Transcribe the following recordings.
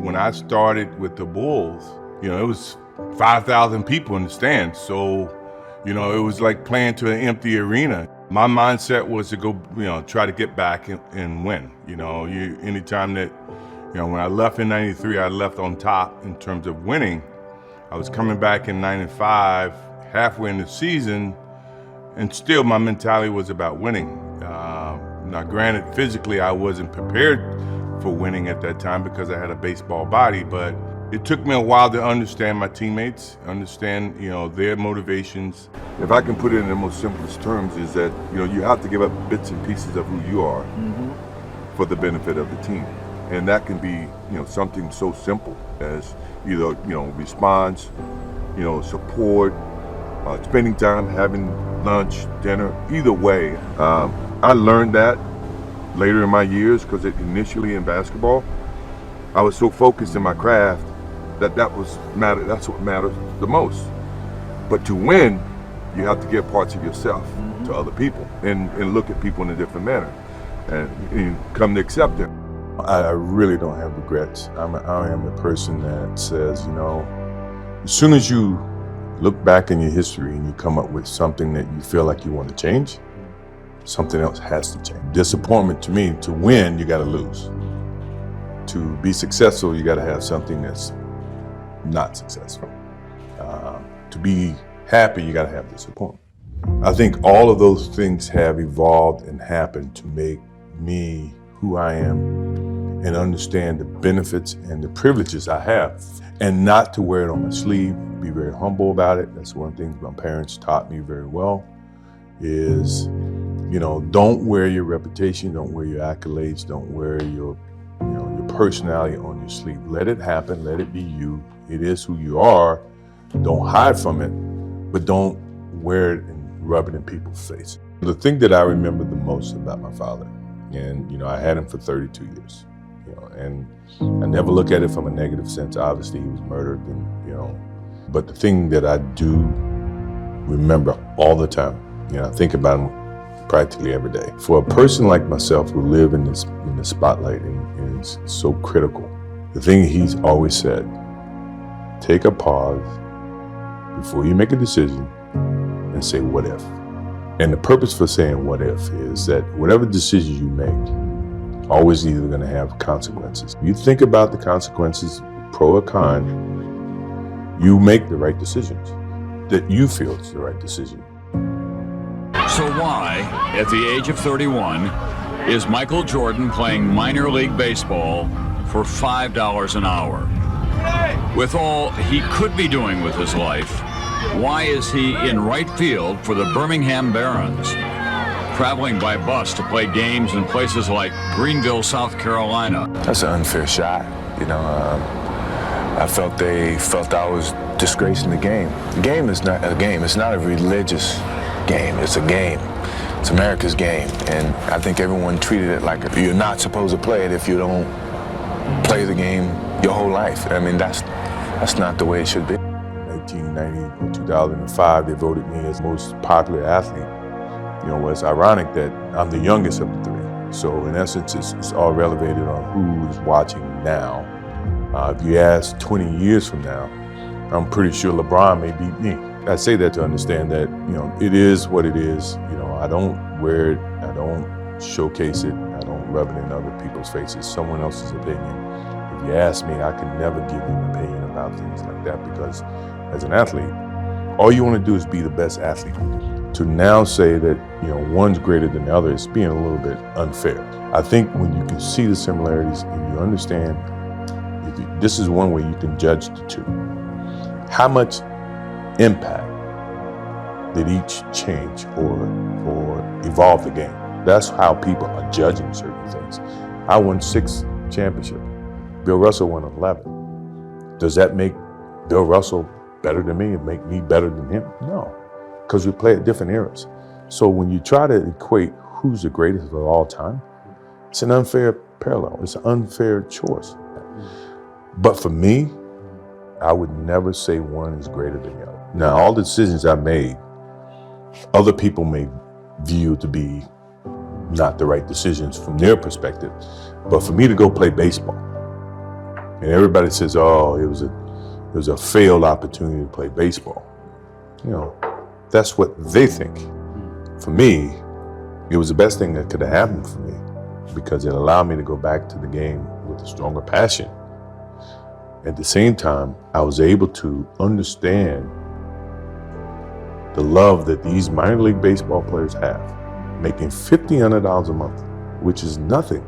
When I started with the Bulls, it was 5,000 people in the stands. So, it was like playing to an empty arena. My mindset was to go, try to get back and win. Anytime that, when I left in 93, I left on top in terms of winning. I was coming back in 95, halfway in the season, and still my mentality was about winning. Now granted, physically I wasn't prepared for winning at that time because I had a baseball body, but it took me a while to understand my teammates, understand, their motivations. If I can put it in the most simplest terms, is that, you have to give up bits and pieces of who you are for the benefit of the team. And that can be, something so simple as either, response, support, spending time, having lunch, dinner, either way. I learned that later in my years because initially in basketball, I was so focused in my craft that's what matters the most. But to win, you have to give parts of yourself to other people and look at people in a different manner and come to accept them. I really don't have regrets. I am a person that says, as soon as you look back in your history and you come up with something that you feel like you want to change, something else has to change. Disappointment, to me, to win, you got to lose. To be successful, you got to have something that's not successful. To be happy, you got to have disappointment. I think all of those things have evolved and happened to make me who I am and understand the benefits and the privileges I have, and not to wear it on my sleeve, be very humble about it. That's one thing my parents taught me very well is, don't wear your reputation, don't wear your accolades, don't wear your personality on your sleeve. Let it happen, let it be you. It is who you are. Don't hide from it, but don't wear it and rub it in people's face. The thing that I remember the most about my father, and I had him for 32 years, and I never look at it from a negative sense. Obviously he was murdered, and but the thing that I do remember all the time, I think about him practically every day. For a person like myself who live in the spotlight and is so critical, the thing he's always said, take a pause before you make a decision and say, what if? And the purpose for saying what if is that whatever decision you make, always either going to have consequences. You think about the consequences, pro or con, you make the right decisions that you feel is the right decision. So why, at the age of 31, is Michael Jordan playing minor league baseball for $5 an hour? With all he could be doing with his life, why is he in right field for the Birmingham Barons, traveling by bus to play games in places like Greenville, South Carolina? That's an unfair shot. I felt they felt I was disgracing the game. The game is not a game. It's not a religious game. It's a game. It's America's game. And I think everyone treated it like you're not supposed to play it if you don't play the game your whole life. I mean, that's not the way it should be. 1990, 2005, they voted me as most popular athlete. It's ironic that I'm the youngest of the three. So in essence, it's all relegated on who is watching now. If you ask 20 years from now, I'm pretty sure LeBron may beat me. I say that to understand that, it is what it is. I don't wear it, I don't showcase it, I don't rub it in other people's faces, someone else's opinion. If you ask me, I can never give you an opinion about things like that because as an athlete, all you want to do is be the best athlete. To now say that, one's greater than the other is being a little bit unfair. I think when you can see the similarities and you understand, this is one way you can judge the two. How much impact did each change or evolve the game? That's how people are judging certain things. I won 6 championships. Bill Russell won 11. Does that make Bill Russell better than me and make me better than him? No, because we play at different eras. So when you try to equate who's the greatest of all time, it's an unfair parallel. It's an unfair choice. But for me, I would never say one is greater than the other. Now, all the decisions I made, other people may view to be not the right decisions from their perspective. But for me to go play baseball, And everybody says, oh, it was a failed opportunity to play baseball. You know, that's what they think. For me, it was the best thing that could have happened for me because it allowed me to go back to the game with a stronger passion. At the same time, I was able to understand the love that these minor league baseball players have, making $1,500 a month, which is nothing.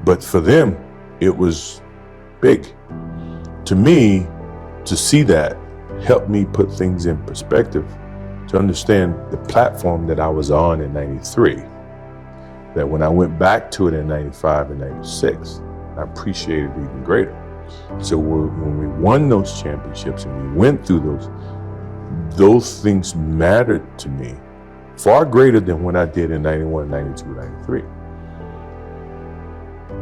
But for them, it was big. To me, to see that helped me put things in perspective, to understand the platform that I was on in 93, that when I went back to it in 95 and 96, I appreciated it even greater. So when we won those championships and we went through those things mattered to me far greater than what I did in 91, 92, 93.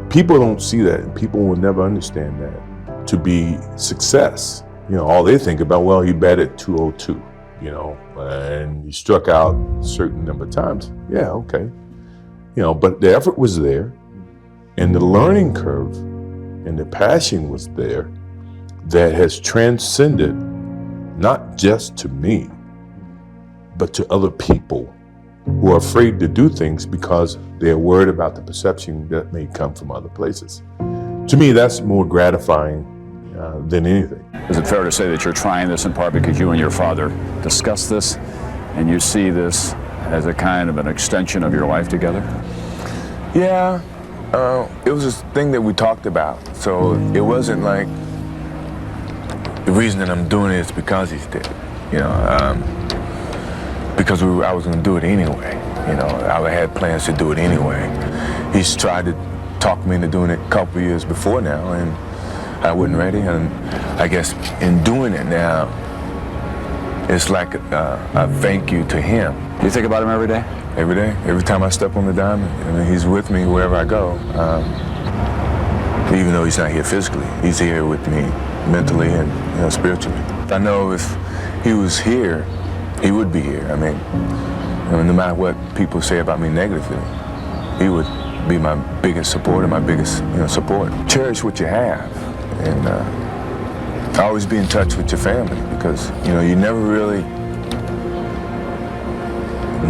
People don't see that, and people will never understand that to be success. You know, all they think about, well, he batted 202, you know, and he struck out a certain number of times. Yeah, okay. You know, but the effort was there, and the learning curve and the passion was there that has transcended not just to me, but to other people who are afraid to do things because they're worried about the perception that may come from other places. To me, that's more gratifying than anything. Is it fair to say that you're trying this in part because you and your father discussed this and you see this as a kind of an extension of your life together? Yeah, it was a thing that we talked about. So it wasn't like the reason that I'm doing it is because he's dead, you know, because I was going to do it anyway. You know, I had plans to do it anyway. He's tried to talk me into doing it a couple of years before now, and I wasn't ready. And I guess in doing it now, it's like a thank you to him. Do you think about him every day? Every day, every time I step on the diamond. I mean, he's with me wherever I go. Even though he's not here physically, he's here with me mentally and, you know, spiritually. I know if he was here, he would be here. I mean, no matter what people say about me negatively, he would be my biggest supporter, my biggest, you know, support. Cherish what you have, and always be in touch with your family because, you know, you never really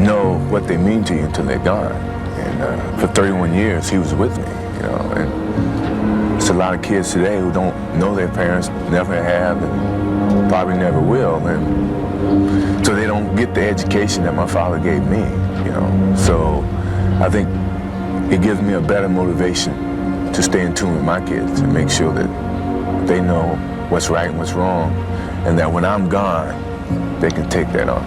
know what they mean to you until they're gone. And for 31 years, he was with me, you know. And there's a lot of kids today who don't know their parents, never have, and probably never will. And so they don't get the education that my father gave me, you know. So I think it gives me a better motivation to stay in tune with my kids and make sure that they know what's right and what's wrong, and that when I'm gone, they can take that on.